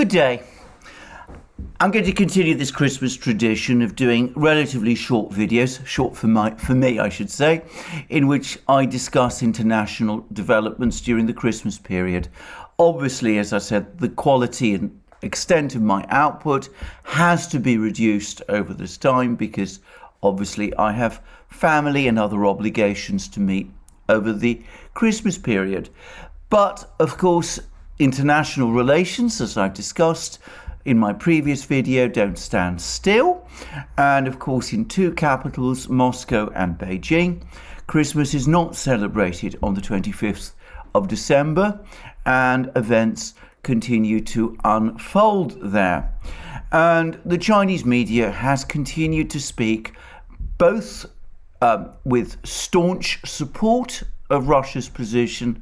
Good day. I'm going to continue this Christmas tradition of doing relatively short videos, short for me, I should say, in which I discuss international developments during the Christmas period. Obviously, as I said, the quality and extent of my output has to be reduced over this time because obviously I have family and other obligations to meet over the Christmas period. But of course, international relations, as I've discussed in my previous video, don't stand still. And of course, in two capitals, Moscow and Beijing, Christmas is not celebrated on the 25th of December, and events continue to unfold there. And the Chinese media has continued to speak both with staunch support of Russia's position,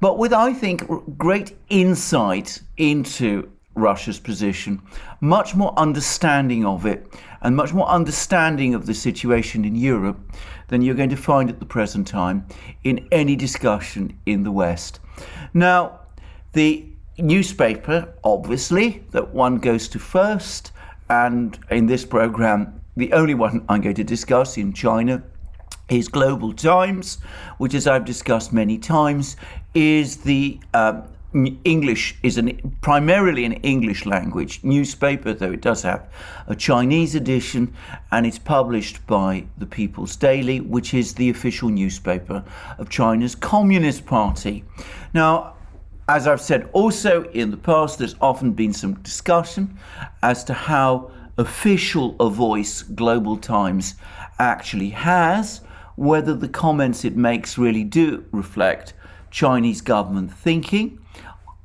but with, I think, great insight into Russia's position, much more understanding of it, and much more understanding of the situation in Europe than you're going to find at the present time in any discussion in the West. Now, the newspaper, obviously, that one goes to first, and in this program, the only one I'm going to discuss in China is Global Times, which, as I've discussed many times, is the primarily an English language newspaper, though it does have a Chinese edition, and it's published by the People's Daily, which is the official newspaper of China's Communist Party. Now, as I've said also in the past, there's often been some discussion as to how official a voice Global Times actually has, whether the comments it makes really do reflect Chinese government thinking.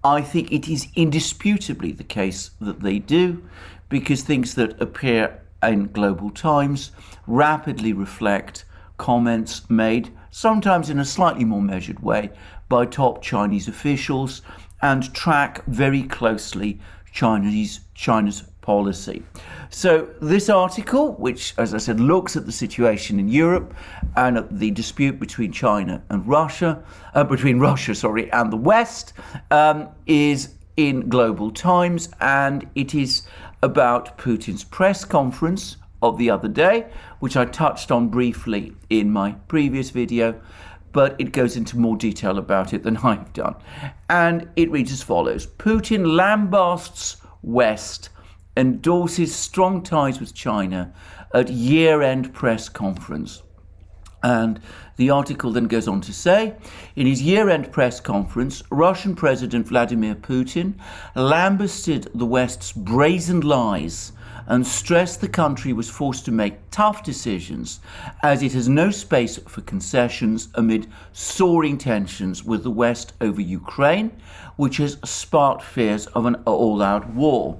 I think it is indisputably the case that they do, because things that appear in Global Times rapidly reflect comments made, sometimes in a slightly more measured way, by top Chinese officials and track very closely China's policy. So this article, which, as I said, looks at the situation in Europe and at the dispute between China and Russia, and the West, is in Global Times, and it is about Putin's press conference of the other day, which I touched on briefly in my previous video, but it goes into more detail about it than I've done. And it reads as follows: Putin lambasts West, endorses strong ties with China at year-end press conference. And the article then goes on to say, in his year-end press conference, Russian President Vladimir Putin lambasted the West's brazen lies and stressed the country was forced to make tough decisions as it has no space for concessions amid soaring tensions with the West over Ukraine, which has sparked fears of an all-out war.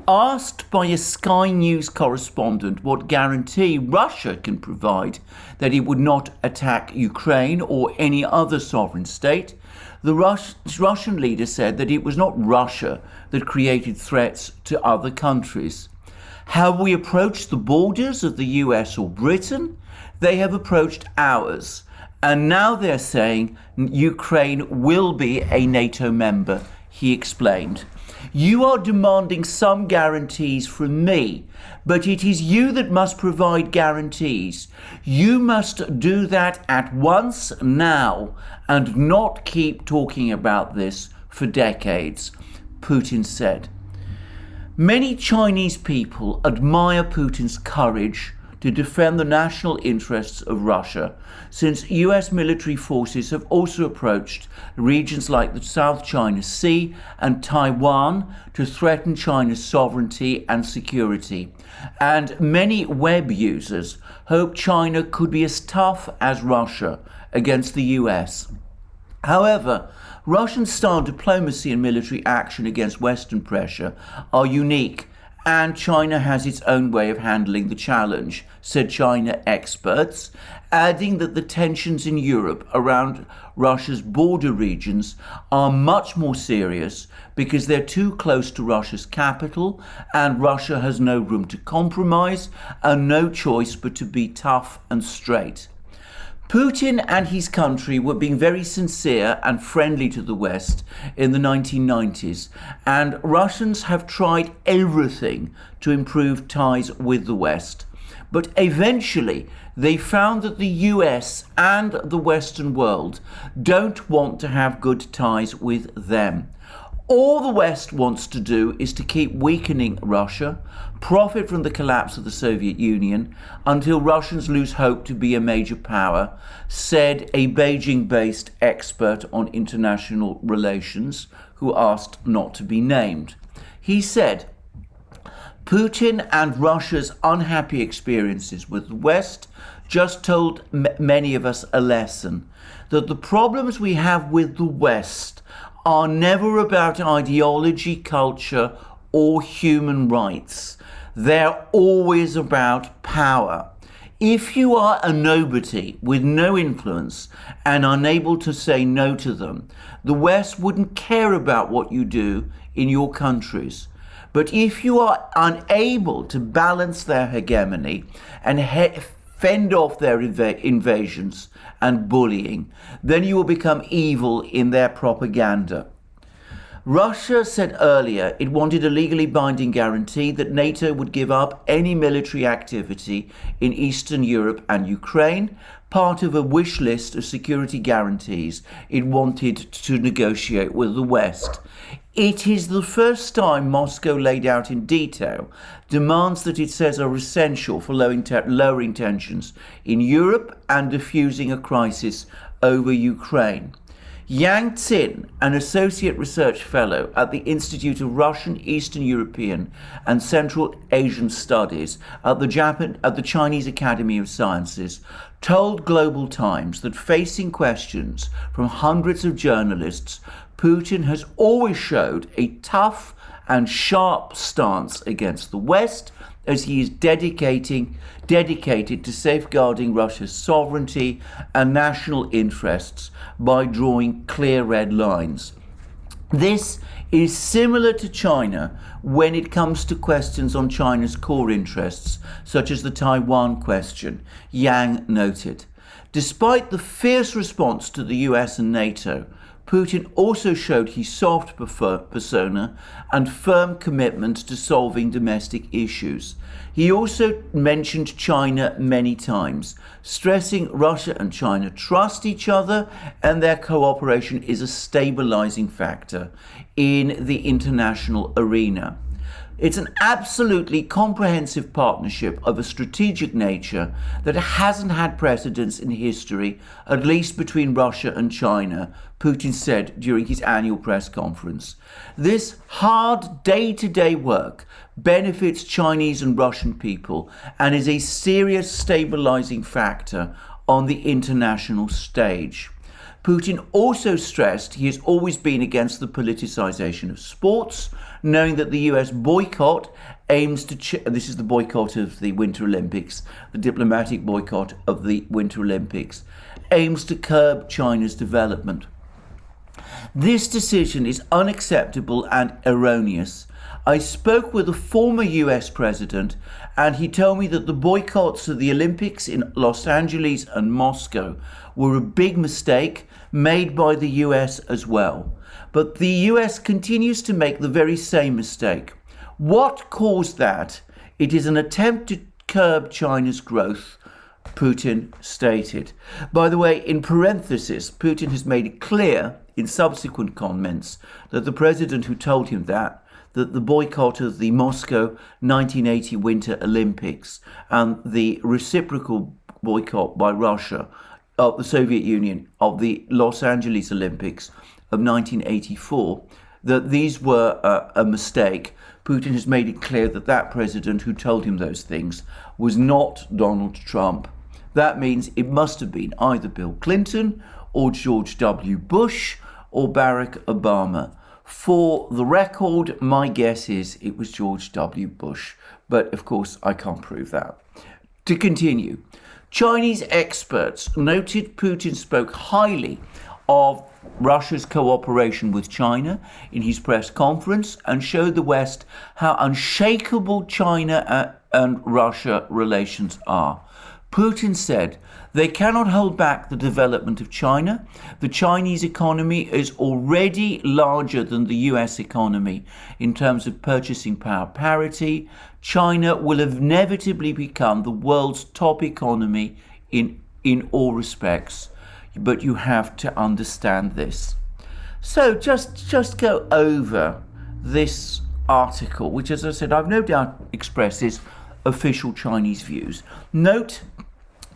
Asked by a Sky News correspondent what guarantee Russia can provide that it would not attack Ukraine or any other sovereign state, the Russian leader said that it was not Russia that created threats to other countries. Have we approached the borders of the US or Britain? They have approached ours. And now they're saying Ukraine will be a NATO member, he explained. You are demanding some guarantees from me, but it is you that must provide guarantees. You must do that at once now and not keep talking about this for decades, Putin said. Many Chinese people admire Putin's courage to defend the national interests of Russia, since US military forces have also approached regions like the South China Sea and Taiwan to threaten China's sovereignty and security. And many web users hope China could be as tough as Russia against the US. However, Russian-style diplomacy and military action against Western pressure are unique, and China has its own way of handling the challenge, said China experts, adding that the tensions in Europe around Russia's border regions are much more serious because they're too close to Russia's capital, and Russia has no room to compromise and no choice but to be tough and straight. Putin and his country were being very sincere and friendly to the West in the 1990s, and Russians have tried everything to improve ties with the West. But eventually, they found that the US and the Western world don't want to have good ties with them. All the West wants to do is to keep weakening Russia, profit from the collapse of the Soviet Union until Russians lose hope to be a major power, said a Beijing-based expert on international relations who asked not to be named. He said, Putin and Russia's unhappy experiences with the West just told many of us a lesson, that the problems we have with the West are never about ideology, culture, or human rights. They're always about power. If you are a nobody with no influence and unable to say no to them, the West wouldn't care about what you do in your countries. But if you are unable to balance their hegemony and fend off their invasions and bullying, then you will become evil in their propaganda. Russia said earlier it wanted a legally binding guarantee that NATO would give up any military activity in Eastern Europe and Ukraine, part of a wish list of security guarantees it wanted to negotiate with the West. It is the first time Moscow laid out in detail demands that it says are essential for lowering tensions in Europe and diffusing a crisis over Ukraine. Yang Xin, an associate research fellow at the Institute of Russian, Eastern European and Central Asian Studies at the Chinese Academy of Sciences, told Global Times that facing questions from hundreds of journalists, Putin has always showed a tough and sharp stance against the West, as he is dedicated to safeguarding Russia's sovereignty and national interests by drawing clear red lines. This is similar to China when it comes to questions on China's core interests, such as the Taiwan question, Yang noted. Despite the fierce response to the US and NATO, Putin also showed his soft persona and firm commitment to solving domestic issues. He also mentioned China many times, stressing Russia and China trust each other and their cooperation is a stabilizing factor in the international arena. It's an absolutely comprehensive partnership of a strategic nature that hasn't had precedence in history, at least between Russia and China, Putin said during his annual press conference. This hard day-to-day work benefits Chinese and Russian people and is a serious stabilizing factor on the international stage. Putin also stressed he has always been against the politicization of sports, knowing that the US boycott aims to this is the boycott of the Winter Olympics, the diplomatic boycott of the Winter Olympics, aims to curb China's development. This decision is unacceptable and erroneous. I spoke with a former US president and he told me that the boycotts of the Olympics in Los Angeles and Moscow were a big mistake made by the US as well. But the US continues to make the very same mistake. What caused that? It is an attempt to curb China's growth, Putin stated. By the way, in parenthesis, Putin has made it clear in subsequent comments that the president who told him that the boycott of the Moscow 1980 Winter Olympics and the reciprocal boycott by Russia of the Soviet Union of the Los Angeles Olympics of 1984, that these were a mistake. Putin has made it clear that that president who told him those things was not Donald Trump. That means it must have been either Bill Clinton or George W. Bush or Barack Obama. For the record, my guess is it was George W. Bush, but of course I can't prove that. To continue, Chinese experts noted Putin spoke highly of Russia's cooperation with China in his press conference and showed the West how unshakable China and Russia relations are. Putin said they cannot hold back the development of China. The Chinese economy is already larger than the US economy in terms of purchasing power parity. China will inevitably become the world's top economy in all respects. But you have to understand this. So just go over this article, which, as I said, I've no doubt expresses official Chinese views. Note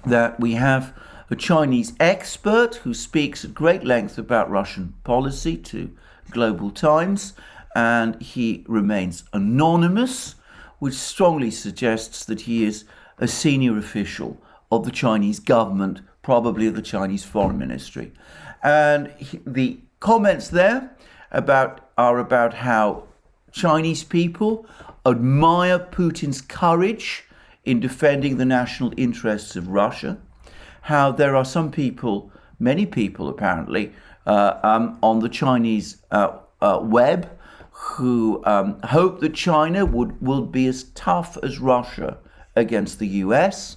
that we have a Chinese expert who speaks at great length about Russian policy to Global Times, and he remains anonymous, which strongly suggests that he is a senior official of the Chinese government, probably of the Chinese Foreign Ministry. And the comments there are about how Chinese people admire Putin's courage in defending the national interests of Russia, how there are some people, many people apparently, on the Chinese web who hope that China will be as tough as Russia against the US,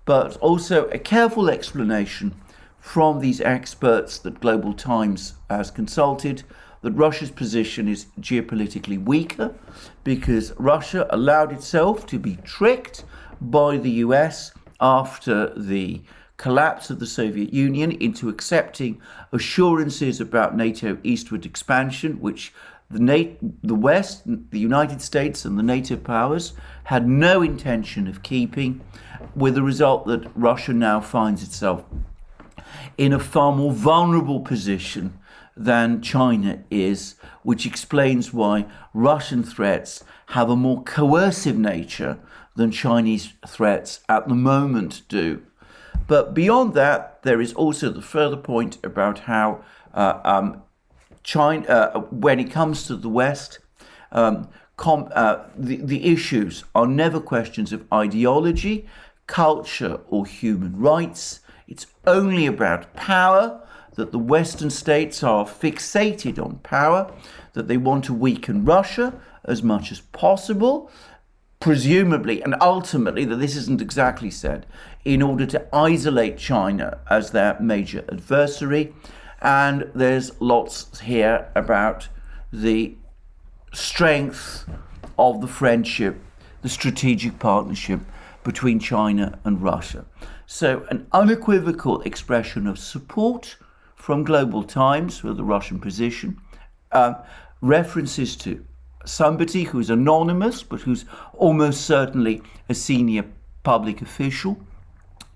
but also a careful explanation from these experts that Global Times has consulted that Russia's position is geopolitically weaker because Russia allowed itself to be tricked by the US after the collapse of the Soviet Union into accepting assurances about NATO eastward expansion, which the West, the United States and the NATO powers had no intention of keeping, with the result that Russia now finds itself in a far more vulnerable position than China is, which explains why Russian threats have a more coercive nature than Chinese threats at the moment do. But beyond that, there is also the further point about how China, when it comes to the West, the issues are never questions of ideology, culture, or human rights. It's only about power, that the Western states are fixated on power, that they want to weaken Russia as much as possible, presumably and ultimately, that this isn't exactly said, in order to isolate China as their major adversary. And there's lots here about the strength of the friendship, the strategic partnership between China and Russia. So an unequivocal expression of support from Global Times for the Russian position, references to somebody who's anonymous but who's almost certainly a senior public official,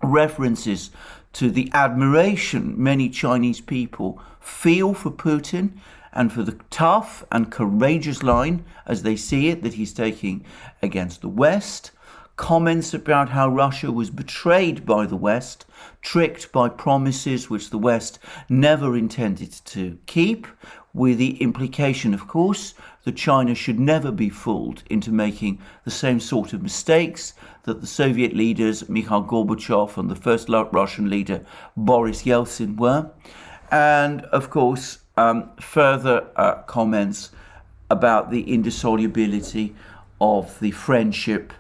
references to the admiration many Chinese people feel for Putin and for the tough and courageous line, as they see it, that he's taking against the West. Comments about how Russia was betrayed by the West, tricked by promises which the West never intended to keep, with the implication, of course, that China should never be fooled into making the same sort of mistakes that the Soviet leaders, Mikhail Gorbachev, and the first Russian leader, Boris Yeltsin, were. And, of course, further comments about the indissolubility of the friendship,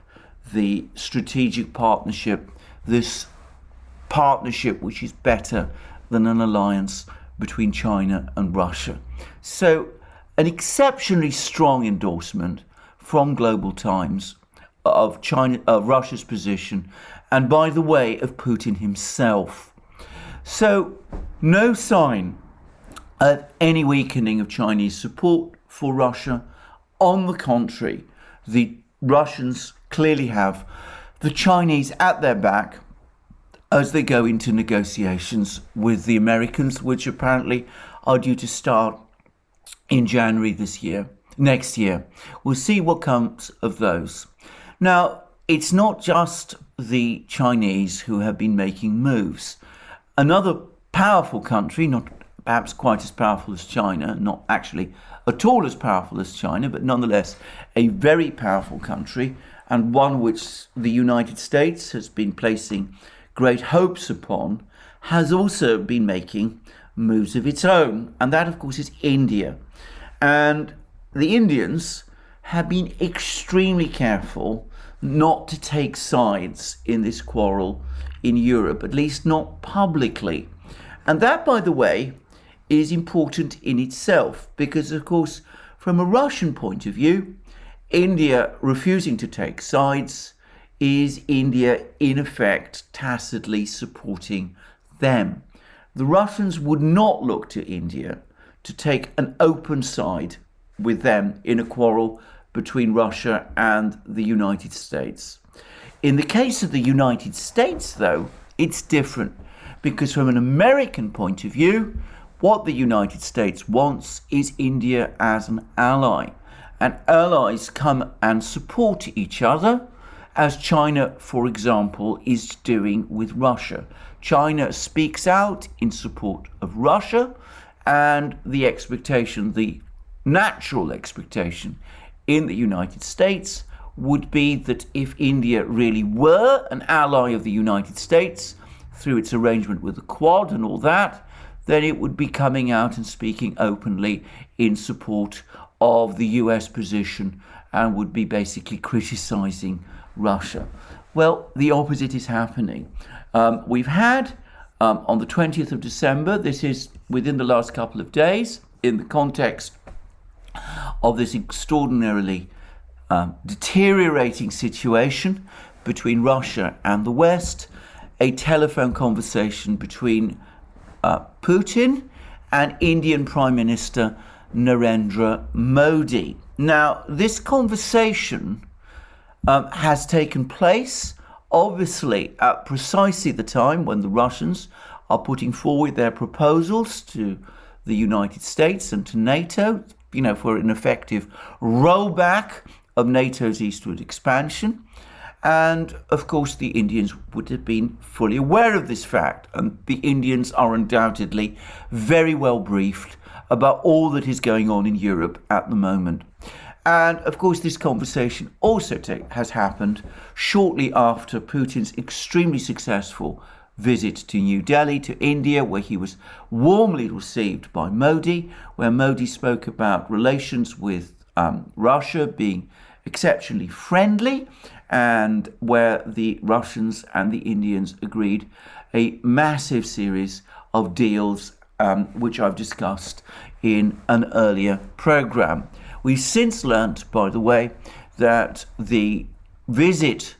the strategic partnership, this partnership which is better than an alliance between China and Russia. So an exceptionally strong endorsement from Global Times of Russia's position, and by the way, of Putin himself. So no sign of any weakening of Chinese support for Russia. On the contrary, the Russians clearly have the Chinese at their back as they go into negotiations with the Americans, which apparently are due to start in January next year. We'll see what comes of those. Now, it's not just the Chinese who have been making moves. Another powerful country, not perhaps quite as powerful as China, not actually at all as powerful as China, but nonetheless a very powerful country, and one which the United States has been placing great hopes upon, has also been making moves of its own. And that, of course, is India. And the Indians have been extremely careful not to take sides in this quarrel in Europe, at least not publicly. And that, by the way, is important in itself because, of course, from a Russian point of view, India refusing to take sides is India, in effect, tacitly supporting them. The Russians would not look to India to take an open side with them in a quarrel between Russia and the United States. In the case of the United States, though, it's different because from an American point of view, what the United States wants is India as an ally. And allies come and support each other, as China, for example, is doing with Russia. China speaks out in support of Russia, and the expectation, the natural expectation in the United States would be that if India really were an ally of the United States through its arrangement with the Quad and all that, then it would be coming out and speaking openly in support of the US position and would be basically criticizing Russia. Well, the opposite is happening. We've had on the 20th of December, this is within the last couple of days, in the context of this extraordinarily deteriorating situation between Russia and the West, a telephone conversation between Putin and Indian Prime Minister Narendra Modi. Now, this conversation has taken place, obviously, at precisely the time when the Russians are putting forward their proposals to the United States and to NATO, for an effective rollback of NATO's eastward expansion. And, of course, the Indians would have been fully aware of this fact. And the Indians are undoubtedly very well briefed about all that is going on in Europe at the moment. And, of course, this conversation also has happened shortly after Putin's extremely successful visit to New Delhi, to India, where he was warmly received by Modi, where Modi spoke about relations with Russia being exceptionally friendly, and where the Russians and the Indians agreed a massive series of deals, which I've discussed in an earlier program. We've since learnt, by the way, that Putin's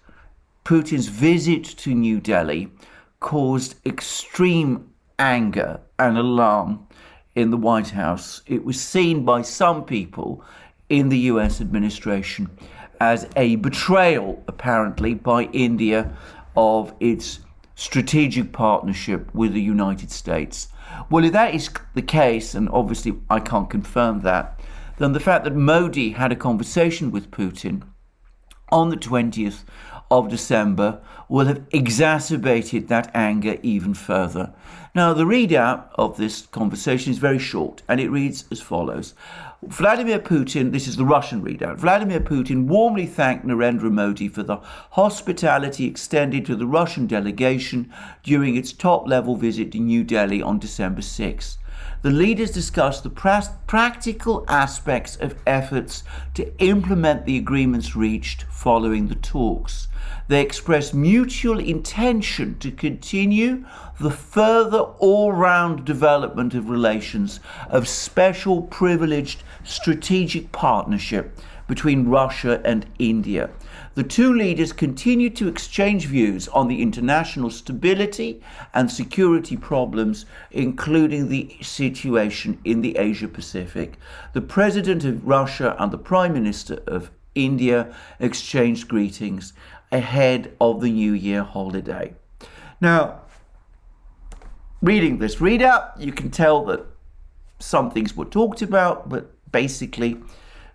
visit to New Delhi caused extreme anger and alarm in the White House. It was seen by some people in the US administration as a betrayal, apparently, by India of its strategic partnership with the United States. Well, if that is the case, and obviously I can't confirm that, then the fact that Modi had a conversation with Putin on the 20th of December will have exacerbated that anger even further. Now, the readout of this conversation is very short, and it reads as follows. Vladimir Putin, this is the Russian readout, Vladimir Putin warmly thanked Narendra Modi for the hospitality extended to the Russian delegation during its top-level visit to New Delhi on December 6. The leaders discussed the practical aspects of efforts to implement the agreements reached following the talks. They expressed mutual intention to continue the further all-round development of relations of special privileged strategic partnership between Russia and India. The two leaders continued to exchange views on the international stability and security problems, including the situation in the Asia-Pacific. The President of Russia and the Prime Minister of India exchanged greetings ahead of the New Year holiday. Now, reading this readout, you can tell that some things were talked about, but basically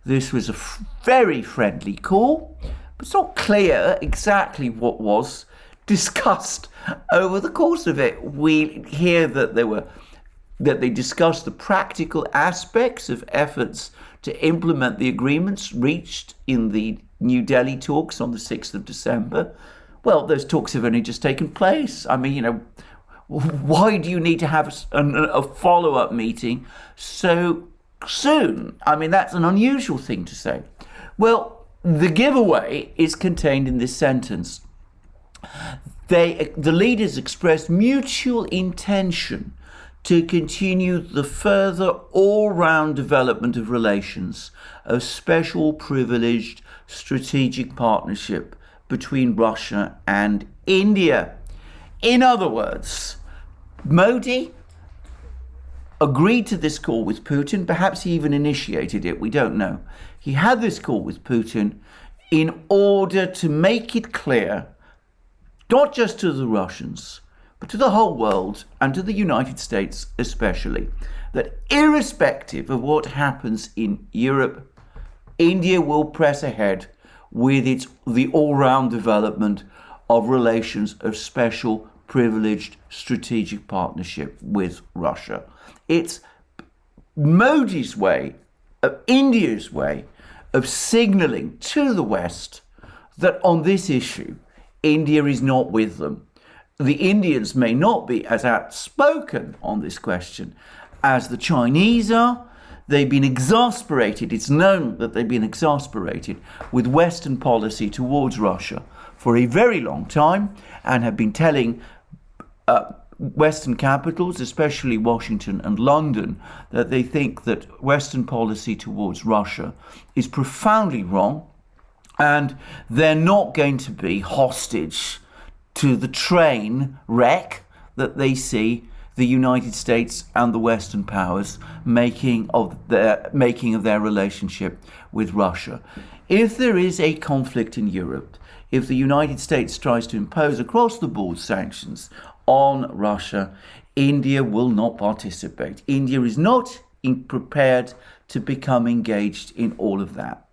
this was a very friendly call. But it's not clear exactly what was discussed over the course of it. We hear that they discussed the practical aspects of efforts to implement the agreements reached in the New Delhi talks on the 6th of December. Well, those talks have only just taken place. I mean, why do you need to have a follow-up meeting so soon? I mean, that's an unusual thing to say. Well, the giveaway is contained in this sentence. The leaders expressed mutual intention to continue the further all-round development of relations, a special privileged strategic partnership between Russia and India. In other words, Modi agreed to this call with Putin. Perhaps he even initiated it, we don't know. He had this call with Putin in order to make it clear, not just to the Russians, but to the whole world and to the United States especially, that irrespective of what happens in Europe, India will press ahead with the all-round development of relations of special privileged strategic partnership with Russia. It's Modi's way, India's way of signaling to the West that on this issue, India is not with them. The Indians may not be as outspoken on this question as the Chinese are. They've been exasperated. It's known that they've been exasperated with Western policy towards Russia for a very long time and have been telling Western capitals, especially Washington and London, that they think that Western policy towards Russia is profoundly wrong and they're not going to be hostage to the train wreck that they see the United States and the Western powers making of their relationship with Russia. If there is a conflict in Europe, if the United States tries to impose across-the-board sanctions on Russia, India will not participate. India is not prepared to become engaged in all of that.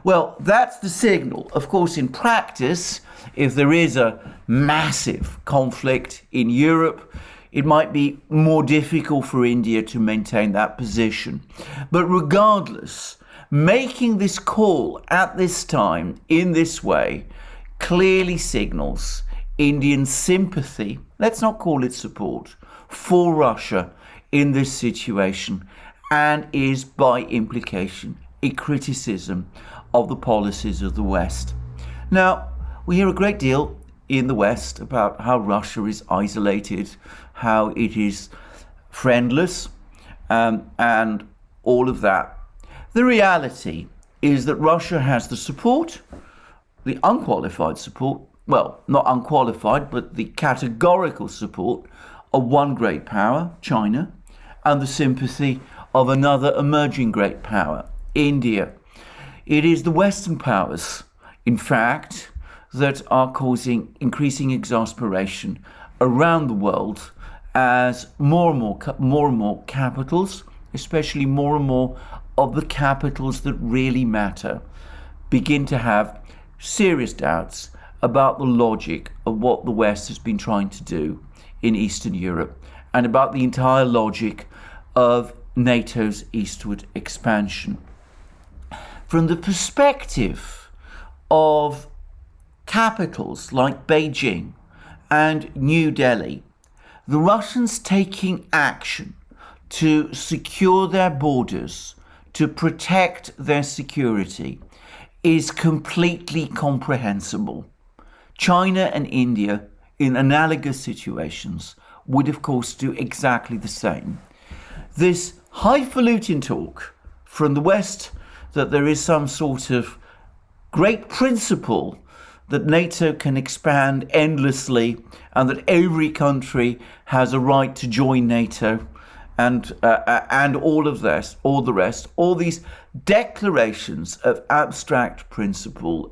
Well, that's the signal. Of course, in practice, if there is a massive conflict in Europe, it might be more difficult for India to maintain that position. But regardless, making this call at this time in this way clearly signals Indian sympathy, let's not call it support, for Russia in this situation, and is by implication a criticism of the policies of the West. Now, we hear a great deal in the West about how Russia is isolated, how it is friendless, and all of that. The reality is that Russia has the support, the unqualified support, well, not unqualified, but the categorical support of one great power, China, and the sympathy of another emerging great power, India. It is the Western powers, in fact, that are causing increasing exasperation around the world as more and more capitals, especially more and more of the capitals that really matter, begin to have serious doubts about the logic of what the West has been trying to do in Eastern Europe and about the entire logic of NATO's eastward expansion. From the perspective of capitals like Beijing and New Delhi, the Russians taking action to secure their borders, to protect their security, is completely comprehensible. China and India, in analogous situations, would of course do exactly the same. This highfalutin talk from the West that there is some sort of great principle that NATO can expand endlessly and that every country has a right to join NATO and all of this, all the rest, all these declarations of abstract principle,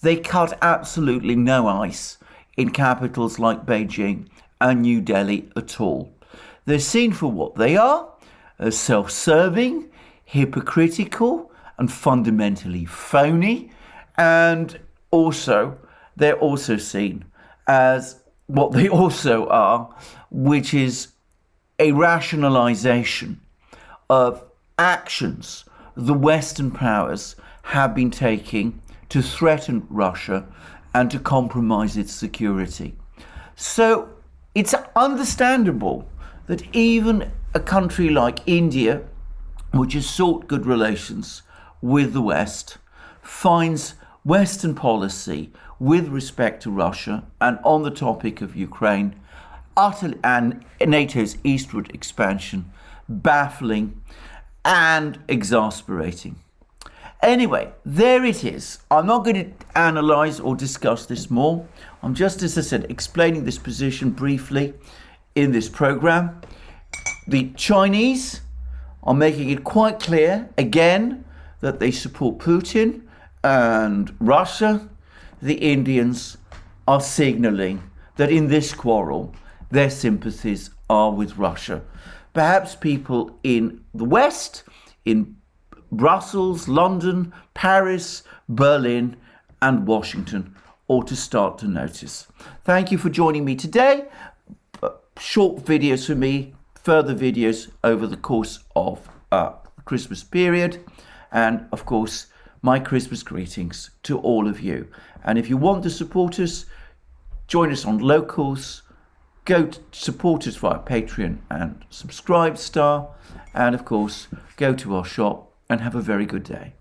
they cut absolutely no ice in capitals like Beijing and New Delhi at all. They're seen for what they are, as self-serving, hypocritical, and fundamentally phony, and also they're also seen as what they also are, which is a rationalization of actions the Western powers have been taking to threaten Russia and to compromise its security. So it's understandable that even a country like India, which has sought good relations with the West, finds Western policy with respect to Russia and on the topic of Ukraine utterly, and NATO's eastward expansion, baffling and exasperating. Anyway, there it is. I'm not going to analyse or discuss this more. I'm just, as I said, explaining this position briefly in this programme. The Chinese are making it quite clear, again, that they support Putin and Russia. The Indians are signalling that in this quarrel, their sympathies are with Russia. Perhaps people in the West, in Brussels, London, Paris, Berlin, and Washington ought to start to notice. Thank you for joining me today. Short videos for me, further videos over the course of the Christmas period. And of course, my Christmas greetings to all of you. And if you want to support us, join us on Locals, go to support us via Patreon and Subscribe Star, and of course, go to our shop and have a very good day.